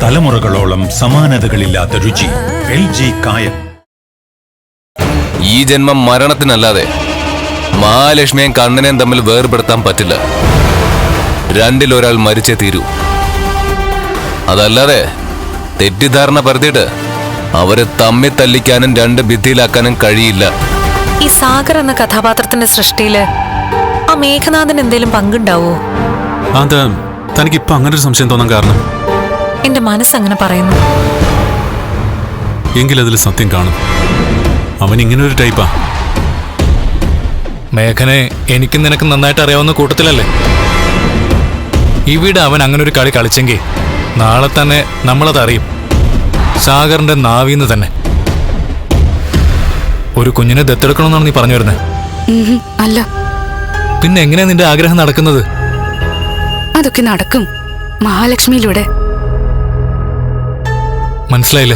തലമുറകളോളം സമാനതകളില്ലാത്ത രുചി. LG കായം. ഈ ജന്മം മരണത്തിനല്ലാതെ മഹാലക്ഷ്മിയും കണ്ണനെയും തമ്മിൽ വേർപെടുത്താൻ പറ്റില്ല. രണ്ടിലൊരാൾ മരിച്ചേ തീരൂ. അതല്ലാതെ തെറ്റിദ്ധാരണ പരത്തിയിട്ട് അവരെ തമ്മി തല്ലിക്കാനും രണ്ട് ഭിത്തിയിലാക്കാനും കഴിയില്ല. ഈ സാഗർ എന്ന കഥാപാത്രത്തിന്റെ സൃഷ്ടിയില് ആ മേഘനാഥൻ എന്തേലും പങ്കുണ്ടാവോ? അത് തനിക്കിപ്പോ അങ്ങനെ ഒരു സംശയം തോന്നാൻ കാരണം? എന്റെ മനസ്സങ്ങനെ പറയുന്നു. എങ്കിലതിൽ സത്യം കാണും. അവൻ ഇങ്ങനെ ഒരു ടൈപ്പാ. മേഘനെ എനിക്കും നിനക്കും നന്നായിട്ട് അറിയാവുന്ന കൂട്ടത്തിലല്ലേ? ഇവിടെ അവൻ അങ്ങനെ ഒരു കളി കളിച്ചെങ്കിൽ നാളെ തന്നെ നമ്മളത് അറിയും. സാഗറിന്റെ നാവിന്ന് തന്നെ. ഒരു കുഞ്ഞിനെ ദത്തെടുക്കണമെന്നാണ് നീ പറഞ്ഞു വരുന്നത്? അല്ല. പിന്നെ എങ്ങനെയാ നിന്റെ ആഗ്രഹം നടക്കുന്നത്? അതൊക്കെ നടക്കും മഹാലക്ഷ്മിയിലൂടെ. മനസ്സിലായില്ല?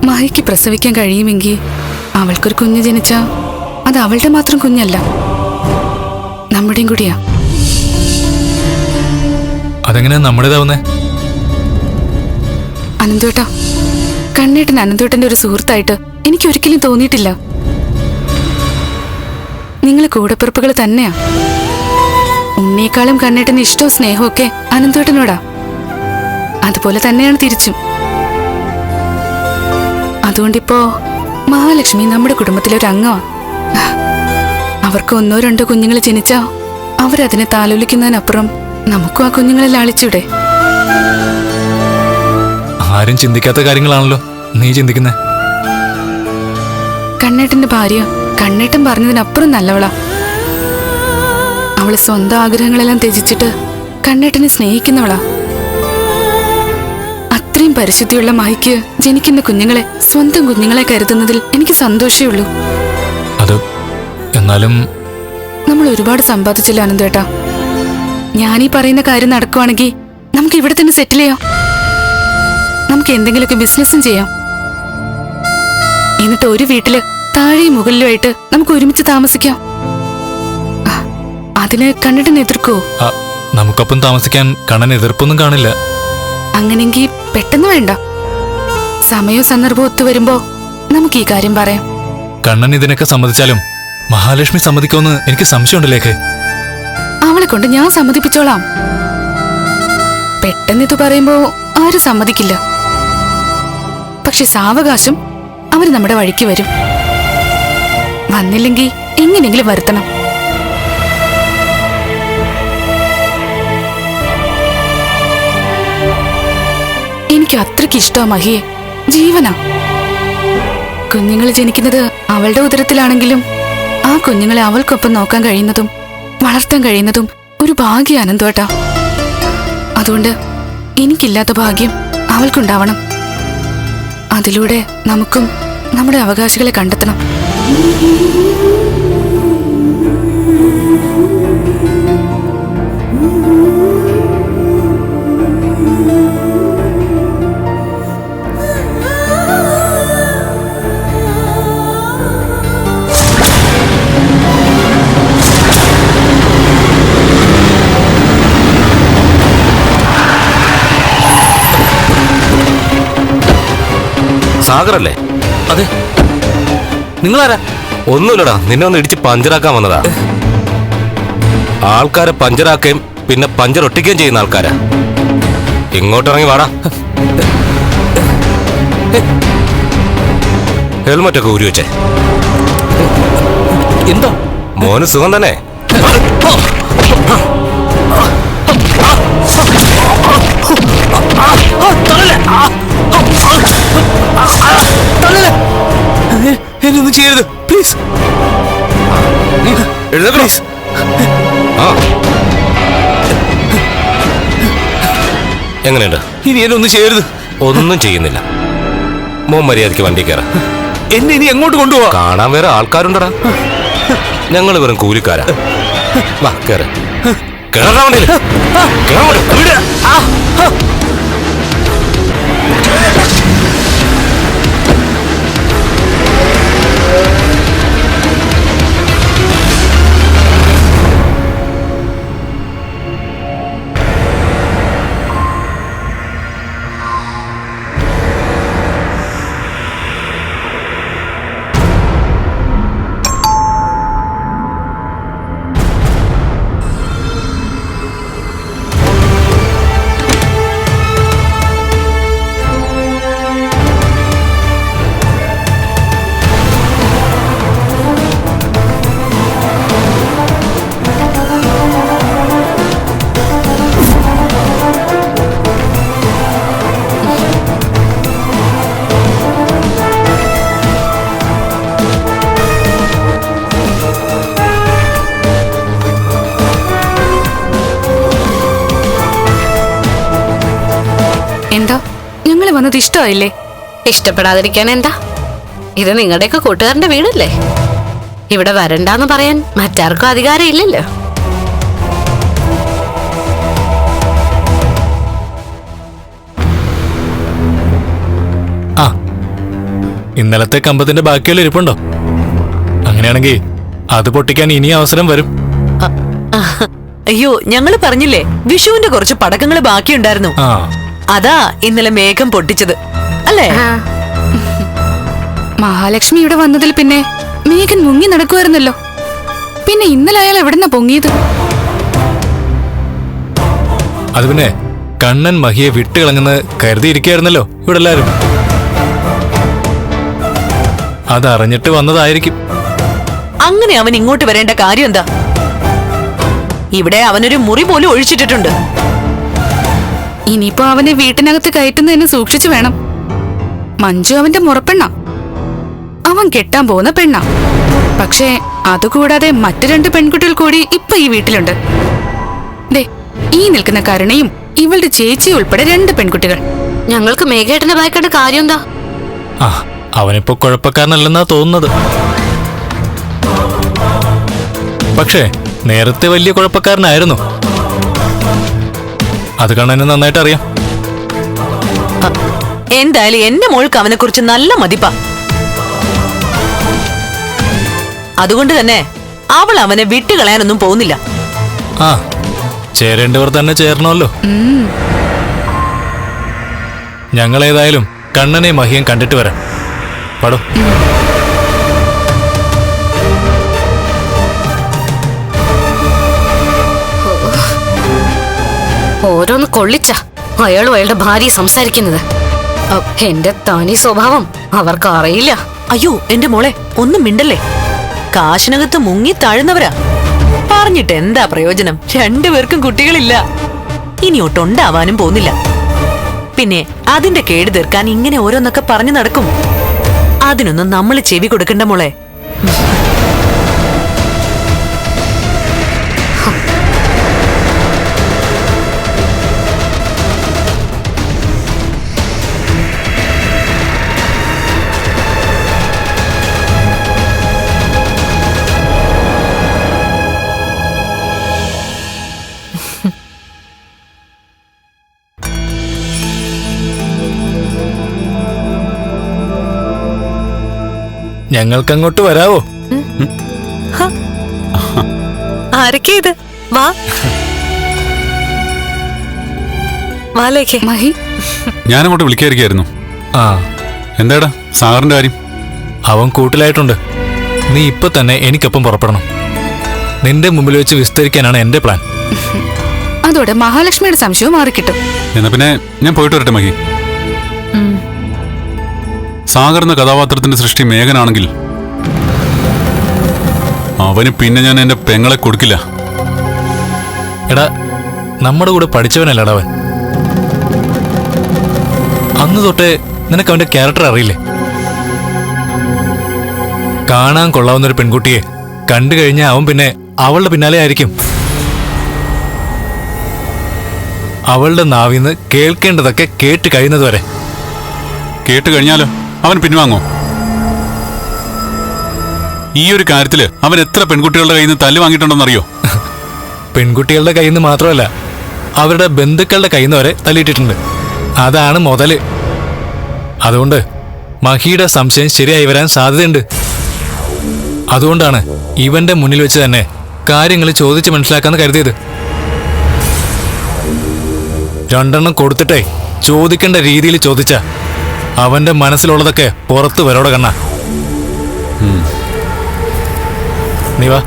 മഹിക്ക് പ്രസവിക്കാൻ കഴിയുമെങ്കിൽ അവൾക്കൊരു കുഞ്ഞ് ജനിച്ചാ അത് അവളുടെ മാത്രം കുഞ്ഞല്ല, നമ്മുടെയും കൂടിയാ. അതെങ്ങനെയാ നമ്മുടേതാവുന്നേ? അനന്തേട്ടാ, കണ്ണേട്ടൻ അനന്തേട്ടന്റെ ഒരു സുഹൃത്തായിട്ട് എനിക്ക് ഒരിക്കലും തോന്നിയിട്ടില്ല. നിങ്ങൾ കൂടപ്പിറപ്പുകൾ തന്നെയാ. ഉണ്ണിയേക്കാളും കണ്ണേട്ടന് ഇഷ്ടവും സ്നേഹവും ഒക്കെ അനന്തേട്ടനോടാ. അതുപോലെ തന്നെയാണ് തിരിച്ചും. അതുകൊണ്ടിപ്പോ മഹാലക്ഷ്മി നമ്മുടെ കുടുംബത്തിലെ ഒരു അംഗമാ. അവർക്ക് ഒന്നോ രണ്ടോ കുഞ്ഞുങ്ങൾ ജനിച്ചാ അവരതിനെ താലോലിക്കുന്നതിനപ്പുറം നമുക്കും ആ കുഞ്ഞുങ്ങളെ ലാളിച്ചൂടെ? ആരും ചിന്തിക്കാത്ത കാര്യങ്ങളാണല്ലോ നീ ചിന്തിക്കുന്നേ. കണ്ണേട്ടന്റെ ഭാര്യ കണ്ണേട്ടൻ പറഞ്ഞതിനപ്പുറം നല്ലവളാ. അവള് സ്വന്തം ആഗ്രഹങ്ങളെല്ലാം ത്യജിച്ചിട്ട് കണ്ണേട്ടനെ സ്നേഹിക്കുന്നവളാ. അത്രയും പരിശുദ്ധിയുള്ള മഹിക്ക് ജനിക്കുന്ന കുഞ്ഞുങ്ങളെ സ്വന്തം കുഞ്ഞുങ്ങളെ കരുതുന്നതിൽ എനിക്ക് സന്തോഷമേ ഉള്ളൂ. അത് എന്നാലും നമ്മൾ ഒരുപാട് സമ്പാദിച്ചില്ല അനന്തേട്ടാ. ഞാനീ പറയുന്ന കാര്യം നടക്കുവാണെങ്കിൽ നമുക്ക് ഇവിടെ തന്നെ സെറ്റിൽ ചെയ്യാം. നമുക്ക് എന്തെങ്കിലുമൊക്കെ ബിസിനസ്സും ചെയ്യാം. എന്നിട്ട് ഒരു വീട്ടില് താഴെയും മുകളിലുമായിട്ട് നമുക്ക് ഒരുമിച്ച് താമസിക്കാം. അതിന് കണ്ണേട്ടൻ എതിർക്കോ? നമുക്കൊപ്പം താമസിക്കാൻ കണ്ണൻ എതിർപ്പൊന്നും കാണില്ല. അങ്ങനെങ്കി പെട്ടെന്ന് വേണ്ട. സമയവും സന്ദർഭവും ഒത്തുവരുമ്പോ നമുക്ക് ഈ കാര്യം പറയാം. കണ്ണൻ ഇതിനൊക്കെ സമ്മതിച്ചാലും മഹാലക്ഷ്മി സമ്മതിക്കുമെന്ന് എനിക്ക് സംശയമുണ്ടല്ലേക്കേ. അവളെ കൊണ്ട് ഞാൻ സമ്മതിപ്പിച്ചോളാം. പെട്ടെന്ന് ഇത് പറയുമ്പോ ആരും സമ്മതിക്കില്ല. പക്ഷെ സാവകാശം അവര് നമ്മുടെ വഴിക്ക് വരും. വന്നില്ലെങ്കിൽ എങ്ങനെയെങ്കിലും വരുത്തണം. എനിക്ക് അത്രയ്ക്ക് ഇഷ്ടമാ മഹിയെ, ജീവനാ. കുഞ്ഞുങ്ങൾ ജനിക്കുന്നത് അവളുടെ ഉദരത്തിലാണെങ്കിലും ആ കുഞ്ഞുങ്ങളെ അവൾക്കൊപ്പം നോക്കാൻ കഴിയുന്നതും വളർത്താൻ കഴിയുന്നതും ഒരു ഭാഗ്യ അനന്തോട്ടാ. അതുകൊണ്ട് എനിക്കില്ലാത്ത ഭാഗ്യം അവൾക്കുണ്ടാവണം. അതിലൂടെ നമുക്കും നമ്മുടെ അവകാശികളെ കണ്ടെത്തണം. സാഗറല്ലേ? അതെ. നിങ്ങളാരാ? ഒന്നുമില്ലടാ, നിന്നെ ഒന്ന് ഇടിച്ച് പഞ്ചറാക്കാൻ വന്നതാ. ആൾക്കാരെ പഞ്ചറാക്കുകയും പിന്നെ പഞ്ചർ ഒട്ടിക്കുകയും ചെയ്യുന്ന ആൾക്കാരാ. ഇങ്ങോട്ടിറങ്ങി വാടാ. ഹെൽമറ്റൊക്കെ ഊരി വെച്ചേ. എന്താ മോന് സുഖം തന്നെ? എന്നൊന്നും ചെയ്യരുത് പ്ലീസ്. പ്ലീസ്. എങ്ങനെയുണ്ട്? ഇനി എന്നൊന്നും ചെയ്യരുത്. ഒന്നും ചെയ്യുന്നില്ല. മോൻ മര്യാദയ്ക്ക് വണ്ടി കയറാ. എന്നെ ഇനി എങ്ങോട്ട് കൊണ്ടുപോവാ? കാണാൻ വേറെ ആൾക്കാരുണ്ടടാ. ഞങ്ങൾ വെറും കൂലിക്കാരാ. വാ കേറ്. കേറാ വണ്ടിയിൽ. പോകുന്നത് ഇഷ്ടമായില്ലേ? ഇഷ്ടപ്പെടാതിരിക്കാൻ എന്താ? ഇത് നിങ്ങളുടെയൊക്കെ കൂട്ടുകാരന്റെ വീടല്ലേ? ഇവിടെ വരണ്ടാന്ന് പറയാൻ മറ്റാർക്കും അധികാരം ഇല്ലല്ലോ. ആ, ഇന്നലത്തെ കമ്പത്തിന്റെ ബാക്കിയുള്ള ഇരിപ്പുണ്ടോ? അങ്ങനെയാണെങ്കിൽ അത് പൊട്ടിക്കാൻ ഇനി അവസരം വരും. അയ്യോ, ഞങ്ങള് പറഞ്ഞില്ലേ വിഷുവിന്റെ കുറച്ച് പടക്കങ്ങൾ ബാക്കിയുണ്ടായിരുന്നു. ആ, അതാ ഇന്നലെ മേഘം പൊട്ടിച്ചത് അല്ലേ? മഹാലക്ഷ്മി ഇവിടെ വന്നതിൽ പിന്നെ മേഘൻ മുങ്ങി നടക്കുമായിരുന്നല്ലോ. പിന്നെ ഇന്നലെ അയാൾ എവിടെന്നാ പൊങ്ങിയത്? അത് പിന്നെ കണ്ണൻ മഹിയെ വിട്ടുകളഞ്ഞെന്ന് കരുതിയിരിക്കായിരുന്നല്ലോ ഇവിടെ എല്ലാരും. അതറിഞ്ഞിട്ട് വന്നതായിരിക്കും. അങ്ങനെ അവൻ ഇങ്ങോട്ട് വരേണ്ട കാര്യം എന്താ? ഇവിടെ അവനൊരു മുറി പോലും ഒഴിച്ചിട്ടിട്ടുണ്ട്. ഇനിയിപ്പോ അവനെ വീട്ടിനകത്ത് കയറ്റുന്നതിന് സൂക്ഷിച്ചു വേണം. മഞ്ജു അവന്റെ മുറപ്പെണ്ണ, അവൻ കെട്ടാൻ പോകുന്ന പെണ്ണ. പക്ഷേ അതുകൂടാതെ മറ്റു 2 പെൺകുട്ടികൾ കൂടി ഇപ്പൊ ഈ വീട്ടിലുണ്ട്. ദേ, ഈ നിൽക്കുന്ന കരുണയും ഇവളുടെ ചേച്ചി ഉൾപ്പെടെ 2 പെൺകുട്ടികൾ. ഞങ്ങൾക്ക് മേഘേട്ടനെ ഭയക്കേണ്ട കാര്യം എന്താ? ആ, അവനിപ്പോ കുഴപ്പക്കാരനല്ലെന്നാ തോന്നുന്നത്. പക്ഷേ നേരത്തെ വലിയ കുഴപ്പക്കാരനായിരുന്നു. അത് കണ്ണന് നന്നായിട്ട് അറിയാം. എന്തായാലും എന്റെ മോൾക്ക് അവനെ കുറിച്ച് നല്ല മതിപ്പാ. അതുകൊണ്ട് തന്നെ അവൾ അവനെ വിട്ടുകളയാനൊന്നും പോകുന്നില്ല. ആ, ചേരേണ്ടവർ തന്നെ ചേരണമല്ലോ. ഞങ്ങളേതായാലും കണ്ണനെ മഹിയം കണ്ടിട്ട് വരാം. പടോ. ഓരോന്ന് കൊള്ളിച്ച അയാളും അയാളുടെ ഭാര്യ സംസാരിക്കുന്നത്. എന്റെ തനി സ്വഭാവം അവർക്ക് അറിയില്ല. അയ്യോ എന്റെ മോളെ, ഒന്നും മിണ്ടല്ലേ. കാശിനകത്ത് മുങ്ങി താഴുന്നവരാ. പറഞ്ഞിട്ട് എന്താ പ്രയോജനം? 2 പേർക്കും കുട്ടികളില്ല. ഇനി ഒട്ടുണ്ടാവാനും പോകുന്നില്ല. പിന്നെ അതിന്റെ കേട് തീർക്കാൻ ഇങ്ങനെ ഓരോന്നൊക്കെ പറഞ്ഞു നടക്കും. അതിനൊന്നും നമ്മൾ ചെവി കൊടുക്കണ്ട മോളെ. ഞങ്ങൾക്കങ്ങോട്ട് വരാവോ? ആരൊക്കെ ഇത്? വാ വാലേക്ക്. മഹി, ഞാനങ്ങോട്ട് വിളിക്കാതിരിക്കായിരുന്നു. ആ, എന്താടാ സാറിന്റെ കാര്യം? അവൻ കൂട്ടിലായിട്ടുണ്ട്. നീ ഇപ്പൊ തന്നെ എനിക്കൊപ്പം പുറപ്പെടണം. നിന്റെ മുമ്പിൽ വെച്ച് വിസ്തരിക്കാനാണ് എന്റെ പ്ലാൻ. അതോടെ മഹാലക്ഷ്മിയുടെ സംശയവും മാറിക്കിട്ടും. എന്നാ പിന്നെ ഞാൻ പോയിട്ട് വരട്ടെ മഹി. സാഗർ എന്ന കഥാപാത്രത്തിന്റെ സൃഷ്ടി മേഘനാണെങ്കിൽ അവന് പിന്നെ ഞാൻ എന്റെ പെങ്ങളെ കൊടുക്കില്ല. എടാ, നമ്മുടെ കൂടെ പഠിച്ചവനല്ലടാ അവൻ. അന്ന് തൊട്ടേ നിനക്ക് അവന്റെ ക്യാരക്ടർ അറിയില്ലേ? കാണാൻ കൊള്ളാവുന്നൊരു പെൺകുട്ടിയെ കണ്ടു കഴിഞ്ഞാൽ അവൻ പിന്നെ അവളുടെ പിന്നാലെ ആയിരിക്കും. അവളുടെ നാവിന്ന് കേൾക്കേണ്ടതൊക്കെ കേട്ട് കഴിയുന്നത് വരെ. കേട്ട് കഴിഞ്ഞാലോ അവൻ പിൻവാങ്ങോ? ഈ ഒരു കാര്യത്തില് അവൻ എത്ര പെൺകുട്ടികളുടെ കയ്യിൽ നിന്ന് തല്ല് വാങ്ങിയിട്ടുണ്ടെന്നറിയോ? പെൺകുട്ടികളുടെ കയ്യിൽ നിന്ന് മാത്രമല്ല, അവരുടെ ബന്ധുക്കളുടെ കയ്യിൽ നിന്ന് വരെ തല്ലിയിട്ടിട്ടുണ്ട്. അതാണ് മുതല്. അതുകൊണ്ട് മഹിയുടെ സംശയം ശരിയായി വരാൻ സാധ്യതയുണ്ട്. അതുകൊണ്ടാണ് ഇവന്റെ മുന്നിൽ വെച്ച് തന്നെ കാര്യങ്ങൾ ചോദിച്ച് മനസ്സിലാക്കാന്ന് കരുതിയത്. 2 കൊടുത്തിട്ടേ ചോദിക്കേണ്ട രീതിയിൽ ചോദിച്ച അവന്റെ മനസ്സിലുള്ളതൊക്കെ പുറത്തു വരോടെ കണ്ണ. നീ വാ.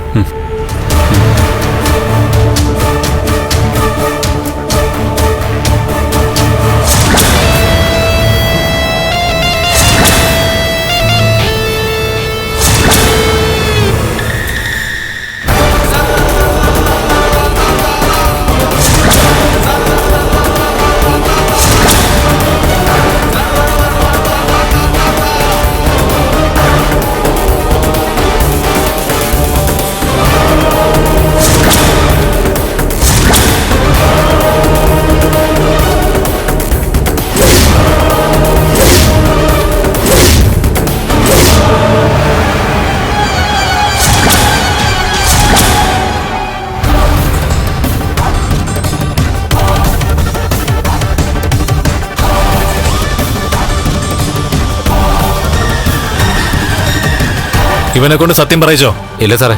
ഇവനെ കൊണ്ട് സത്യം പറയിച്ചോ? ഇല്ല സാറേ,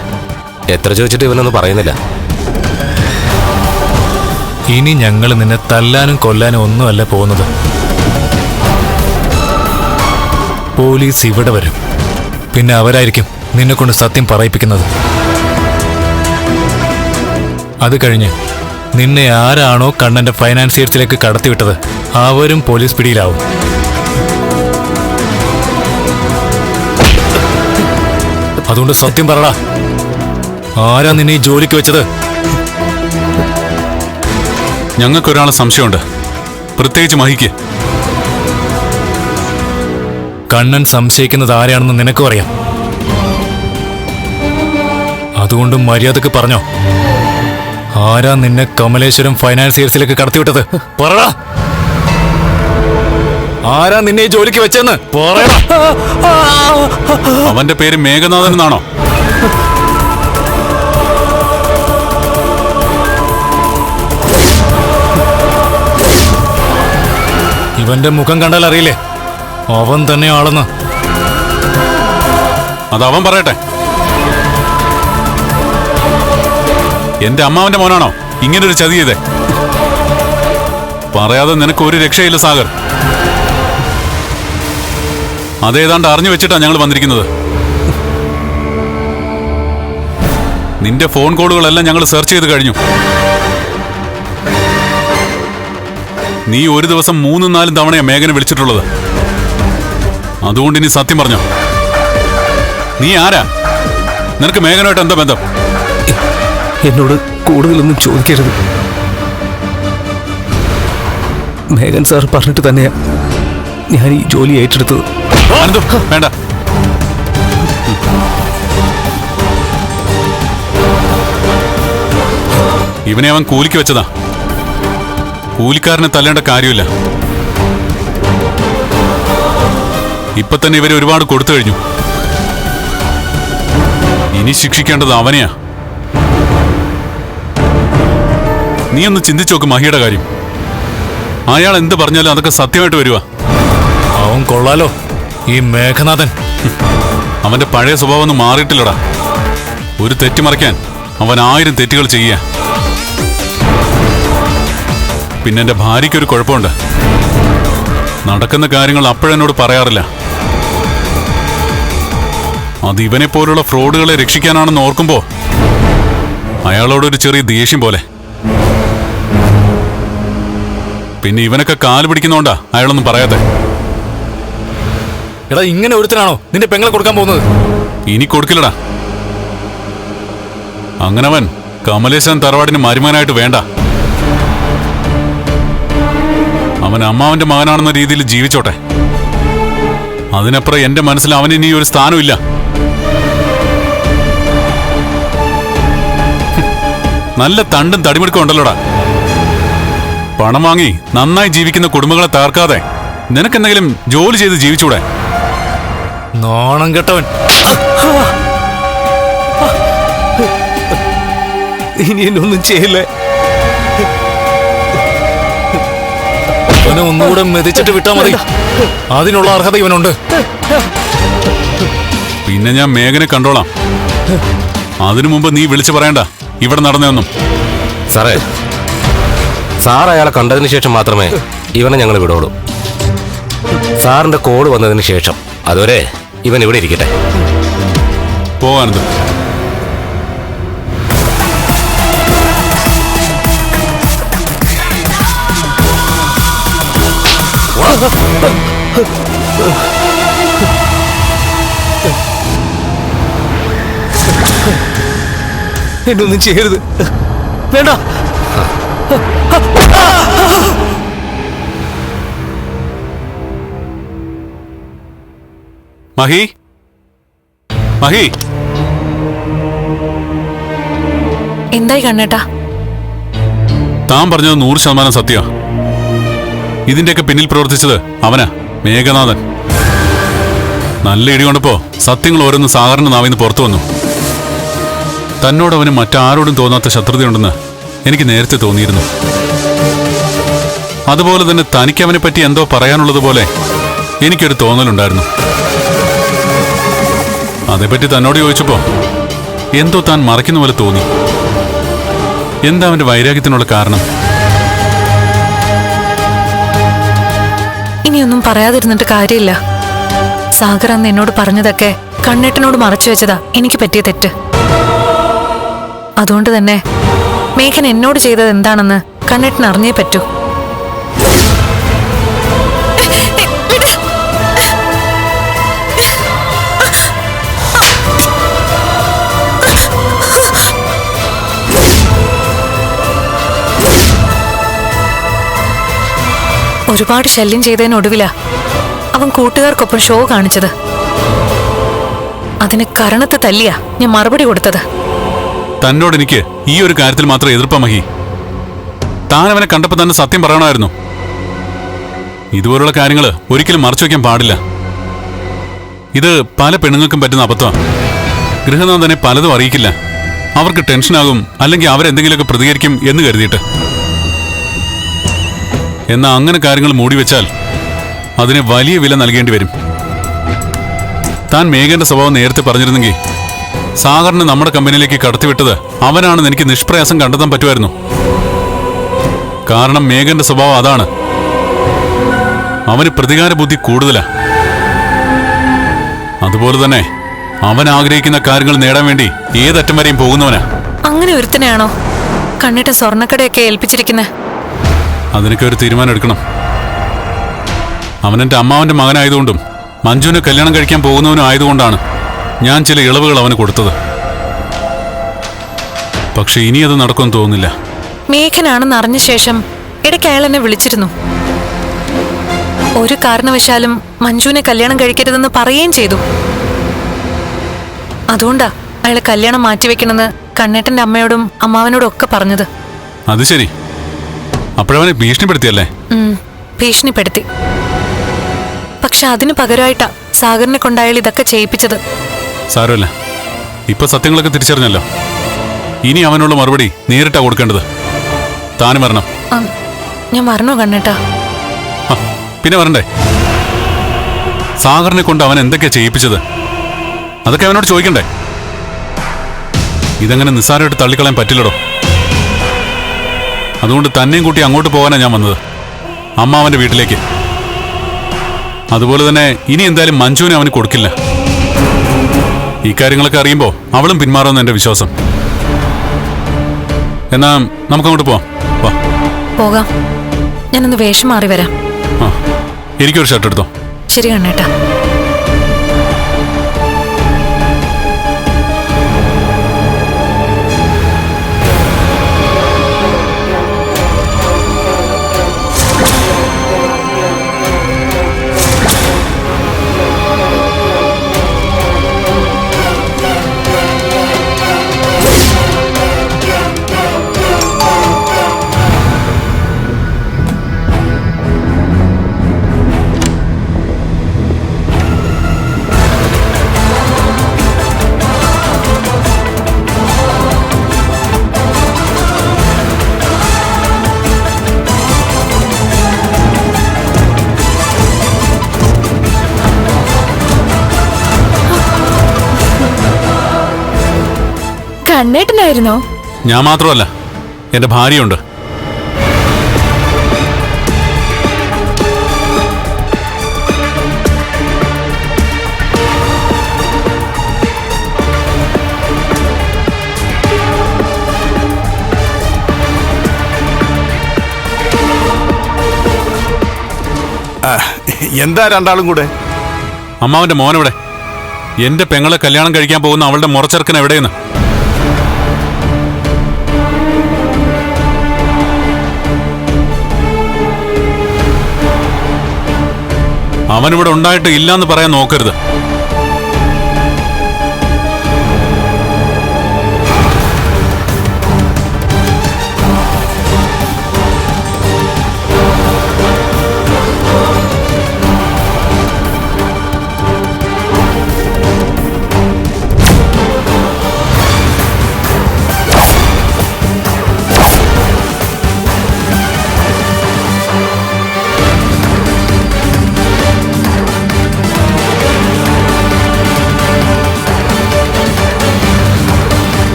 എത്ര ചോദിച്ചിട്ട് ഇവനൊന്നും പറയുന്നില്ല. ഇനി ഞങ്ങൾ നിന്നെ തല്ലാനും കൊല്ലാനും ഒന്നുമല്ല പോകുന്നത്. പോലീസ് ഇവിടെ വരും. പിന്നെ അവരായിരിക്കും നിന്നെ കൊണ്ട് സത്യം പറയിപ്പിക്കുന്നത്. അത് കഴിഞ്ഞ് നിന്നെ ആരാണോ കണ്ണന്റെ ഫൈനാൻസിയേഴ്സിലേക്ക് കടത്തിവിട്ടത് അവരും പോലീസ് പിടിയിലാവും. അതുകൊണ്ട് സത്യം പറടാ, ആരാ നിന്നെ ഈ ജോലിക്ക് വെച്ചത്? ഞങ്ങൾക്കൊരാളെ സംശയമുണ്ട്, പ്രത്യേകിച്ച് മഹിക്ക്. കണ്ണൻ സംശയിക്കുന്നത് ആരെയാണെന്ന് നിനക്കും അറിയാം. അതുകൊണ്ട് മര്യാദക്ക് പറഞ്ഞോ, ആരാ നിന്നെ കമലേശ്വരം ഫൈനാൻസിയേഴ്സിലേക്ക് കടത്തിവിട്ടത്? പറടാ, ആരാ നിന്നെ ഈ ജോലിക്ക് വെച്ചെന്ന് പറയടാ. അവന്റെ പേര് മേഘനാഥൻ എന്നാണോ? ഇവന്റെ മുഖം കണ്ടാൽ അറിയില്ലേ അവൻ തന്നെ ആളെന്ന്? അതവൻ പറയട്ടെ. എന്റെ അമ്മാവന്റെ മോനാണോ ഇങ്ങനൊരു ചതി ചെയ്തേ? പറയാതെ നിനക്ക് ഒരു രക്ഷയില്ല സാഗർ. അതേതാണ്ട് അറിഞ്ഞു വെച്ചിട്ടാ ഞങ്ങൾ വന്നിരിക്കുന്നത്. നിന്റെ ഫോൺ കോളുകളെല്ലാം ഞങ്ങൾ സെർച്ച് ചെയ്ത് കഴിഞ്ഞു. നീ ഒരു ദിവസം 3-4 തവണയാ മേഘനെ വിളിച്ചിട്ടുള്ളത്. അതുകൊണ്ട് ഇനി സത്യം പറഞ്ഞോ, നീ ആരാ? നിനക്ക് മേഘനുമായിട്ട് എന്താ ബന്ധം? എന്നോട് കൂടുതലൊന്നും ചോദിക്കരുത്. മേഘൻ സാർ പറഞ്ഞിട്ട് തന്നെയാ ഞാൻ ഈ ജോലി ഏറ്റെടുത്തത്. വേണ്ട, ഇവനെ അവൻ കൂലിക്ക് വെച്ചതാ. കൂലിക്കാരനെ തല്ലേണ്ട കാര്യമില്ല. ഇപ്പൊ തന്നെ ഇവരെ ഒരുപാട് കൊടുത്തു കഴിഞ്ഞു. ഇനി ശിക്ഷിക്കേണ്ടത് അവനെയാ. നീ ഒന്ന് ചിന്തിച്ചു നോക്ക് മഹിയുടെ കാര്യം. അയാൾ എന്ത് പറഞ്ഞാലും അതൊക്കെ സത്യമായിട്ട് വരുവാ. അവൻ കൊള്ളാലോ ഈ മേഘനാഥൻ. അവന്റെ പഴയ സ്വഭാവം ഒന്നും മാറിയിട്ടില്ലടാ. ഒരു തെറ്റ് മറയ്ക്കാൻ അവൻ 1000 തെറ്റുകൾ ചെയ്യുക. പിന്നെ എന്റെ ഭാര്യയ്ക്കൊരു കുഴപ്പമുണ്ട്. നടക്കുന്ന കാര്യങ്ങൾ അപ്പോഴെന്നോട് പറയാറില്ല. അത് ഇവനെ പോലുള്ള ഫ്രോഡുകളെ രക്ഷിക്കാനാണെന്ന് ഓർക്കുമ്പോ അയാളോടൊരു ചെറിയ ദേഷ്യം പോലെ. പിന്നെ ഇവനൊക്കെ കാല് പിടിക്കുന്നോണ്ടാ അയാളൊന്നും പറയാതെ. എടാ, ഇങ്ങനെ ഒരുത്തനാണോ നിന്റെ പെങ്ങളെ കൊടുക്കാൻ പോകുന്നത്? ഇനി കൊടുക്കില്ലടാ. അങ്ങനവൻ കമലേശൻ തറവാടിന് മരുമകനായിട്ട് വേണ്ട. അവൻ അമ്മാവന്റെ മകനാണെന്ന രീതിയിൽ ജീവിച്ചോട്ടെ. അതിനപ്പുറം എന്റെ മനസ്സിൽ അവന് ഇനി ഒരു സ്ഥാനമില്ല. നല്ല തണ്ടും തടിമെടുക്കും ഉണ്ടല്ലോടാ. പണം വാങ്ങി നന്നായി ജീവിക്കുന്ന കുടുംബങ്ങളെ തകർക്കാതെ നിനക്കെന്തെങ്കിലും ജോലി ചെയ്ത് ജീവിച്ചൂടെ? നോണം കെട്ടവൻ. ഇനി എന്നൊന്നും ചെയ്യില്ലേ? അവനെ ഒന്നുകൂടെ മെതിച്ചിട്ട് വിട്ടാ മതി. അതിനുള്ള അർഹത ഇവനുണ്ട്. പിന്നെ ഞാൻ മേഘനെ കണ്ടോളാം. അതിനു മുമ്പ് നീ വിളിച്ചു പറയണ്ട ഇവിടെ നടന്നൊന്നും. സാറേ, സാർ അയാളെ കണ്ടതിന് ശേഷം മാത്രമേ ഇവനെ ഞങ്ങൾ വിടുള്ളൂ. സാറിന്റെ കോഡ് വന്നതിന് ശേഷം. അതുവരെ ഇവൻ ഇവിടെ ഇരിക്കട്ടെ. പോകാനത് എന്നൊന്നും ചെയ്യരുത്. വേണ്ട. മഹി, മഹി, എന്തായി കണ്ണേട്ടാ? താൻ പറഞ്ഞത് 100% സത്യ. ഇതിന്റെയൊക്കെ പിന്നിൽ പ്രവർത്തിച്ചത് അവനാ, മേഘനാഥൻ. നല്ല ഇടി കൊണ്ടപ്പോ സത്യങ്ങൾ ഓരോന്ന് സാധാരണ നാവിന്ന് പുറത്തു വന്നു. തന്നോടവന് മറ്റാരോടും തോന്നാത്ത ശത്രുതയുണ്ടെന്ന് എനിക്ക് നേരത്തെ തോന്നിയിരുന്നു. അതുപോലെ തന്നെ തനിക്കവനെ പറ്റി എന്തോ പറയാനുള്ളത് പോലെ എനിക്കൊരു തോന്നലുണ്ടായിരുന്നു. അതേപ്പറ്റി തന്നോട് ചോദിച്ചപ്പോ എന്തോ താൻ മറയ്ക്കുന്ന പോലെ തോന്നി. എന്താ അവന്റെ വൈരാഗ്യത്തിനുള്ള കാരണം? ഇനിയൊന്നും പറയാതിരുന്നിട്ട് കാര്യമില്ല. സാഗർ അന്ന് എന്നോട് പറഞ്ഞതൊക്കെ കണ്ണേട്ടനോട് മറച്ചു വെച്ചതാ എനിക്ക് പറ്റിയ തെറ്റ്. അതുകൊണ്ട് തന്നെ മേഘൻ എന്നോട് ചെയ്തത് എന്താണെന്ന് കണ്ണേട്ടൻ അറിഞ്ഞേ പറ്റൂ. ഒരുപാട് ശല്യം ചെയ്തതിനൊടുവിലാ അവൻ കൂട്ടുകാർക്കൊപ്പം ഷോ കാണിച്ചത്. അതിന് കരണത്ത് തല്ലിയാ ഞാൻ മറുപടി കൊടുത്തത്. തന്നോട് എനിക്ക് ഈ ഒരു കാര്യത്തിൽ മാത്രം എതിർപ്പാ മഹി. താൻ അവനെ കണ്ടപ്പോ തന്നെ സത്യം പറയണമായിരുന്നു. ഇതുപോലുള്ള കാര്യങ്ങൾ ഒരിക്കലും മറച്ചു വയ്ക്കാൻ പാടില്ല. ഇത് പല പെണ്ണുങ്ങൾക്കും പറ്റുന്ന അബദ്ധമാണ്. ഗൃഹനാഥനെ പലതും അറിയിക്കില്ല. അവർക്ക് ടെൻഷനാകും, അല്ലെങ്കിൽ അവരെന്തെങ്കിലുമൊക്കെ പ്രതികരിക്കും എന്ന് കരുതിയിട്ട്. എന്നാൽ അങ്ങനെ കാര്യങ്ങൾ മൂടിവെച്ചാൽ അതിന് വലിയ വില നൽകേണ്ടി വരും. താൻ മേഘന്റെ സ്വഭാവം നേരത്തെ പറഞ്ഞിരുന്നെങ്കിൽ സാഗറിനെ നമ്മുടെ കമ്പനിയിലേക്ക് കടത്തിവിട്ടത് അവനാണെന്ന് എനിക്ക് നിഷ്പ്രയാസം കണ്ടെത്താൻ പറ്റുമായിരുന്നു. കാരണം മേഘന്റെ സ്വഭാവം അതാണ്. അവന് പ്രതികാര ബുദ്ധി കൂടുതലാ. അതുപോലെ തന്നെ അവൻ ആഗ്രഹിക്കുന്ന കാര്യങ്ങൾ നേടാൻ വേണ്ടി ഏതറ്റം വരെയും പോകുന്നവനാ. അങ്ങനെ ഒരുത്തനെയാണോ കണ്ണേട്ടൻ സ്വർണ്ണക്കടയൊക്കെ ഏൽപ്പിച്ചിരിക്കുന്നത്? അതിനൊക്കെ ഒരു തീരുമാനം എടുക്കണം. അവനെന്റെ അമ്മാവന്റെ മകനായതുകൊണ്ടും മഞ്ജുവിനെ കല്യാണം കഴിക്കാൻ പോകുന്നവനും ആയതുകൊണ്ടാണ് ഞാൻ ചില ഇളവുകൾ അവന് കൊടുത്തത്. പക്ഷെ ഇനി അത് നടക്കുമെന്ന് തോന്നുന്നില്ല. മേഘനാണെന്ന് അറിഞ്ഞ ശേഷം ഇടയ്ക്ക് അയാൾ എന്നെ വിളിച്ചിരുന്നു. ഒരു കാരണവശാലും മഞ്ജുവിനെ കല്യാണം കഴിക്കരുതെന്ന് പറയുകയും ചെയ്തു. അതുകൊണ്ടാ അയാളെ കല്യാണം മാറ്റിവെക്കണമെന്ന് കണ്ണേട്ടന്റെ അമ്മയോടും അമ്മാവനോടും ഒക്കെ പറഞ്ഞത്. അത് ശരി. അപ്പോഴവനെ ഭീഷണിപ്പെടുത്തിയല്ലേ? ഭീഷണിപ്പെടുത്തി. പക്ഷെ അതിന് പകരമായിട്ടാ സാഗറിനെ കൊണ്ട് അയാൾ ഇതൊക്കെ ചെയ്യിപ്പിച്ചത്. സാരമല്ല, ഇപ്പൊ സത്യങ്ങളൊക്കെ തിരിച്ചറിഞ്ഞല്ലോ. ഇനി അവനുള്ള മറുപടി നേരിട്ടാ കൊടുക്കേണ്ടത്. താനും വരണം. ഞാൻ വരണോ കണ്ണേട്ടാ? പിന്നെ വരണ്ടേ? സാഗറിനെ കൊണ്ട് അവൻ എന്തൊക്കെയാ ചെയ്യിപ്പിച്ചത് അതൊക്കെ അവനോട് ചോദിക്കണ്ടേ? ഇതങ്ങനെ നിസ്സാരമായിട്ട് തള്ളിക്കളയാൻ പറ്റില്ലടോ. അതുകൊണ്ട് തന്നെയും കൂട്ടി അങ്ങോട്ട് പോകാനാണ് ഞാൻ വന്നത്, അമ്മാവന്റെ വീട്ടിലേക്ക്. അതുപോലെ തന്നെ ഇനി എന്തായാലും മഞ്ജുവിനെ അവന് കൊടുക്കില്ല. ഈ കാര്യങ്ങളൊക്കെ അറിയുമ്പോൾ അവളും പിന്മാറുമെന്ന് എന്റെ വിശ്വാസം. എന്നാ നമുക്കങ്ങോട്ട് പോവാം. വാ പോകാം. ഞാനൊന്ന് വേഷം മാറി വരാം. ആ, എനിക്കൊരു ഷർട്ട് എടുത്തോ. ശരി കണ്ണേട്ടാ. കണ്ണേട്ടനായിരുന്നോ? ഞാൻ മാത്രമല്ല, എന്റെ ഭാര്യയുണ്ട്. എന്താ രണ്ടാളും കൂടെ? അമ്മാവന്റെ മോനെവിടെ? എന്റെ പെങ്ങളെ കല്യാണം കഴിക്കാൻ പോകുന്ന അവളുടെ മുറച്ചെറുക്കൻ എവിടെയെന്ന്? അവനിവിടെ ഉണ്ടായിട്ട് ഇല്ലാന്ന് പറയാൻ നോക്കരുത്.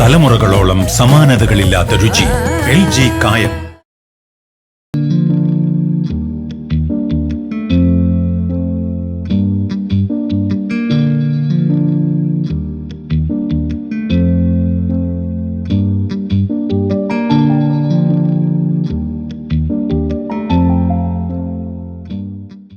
തലമുറകളോളം സമാനതകളില്ലാത്ത രുചി. LG കായം.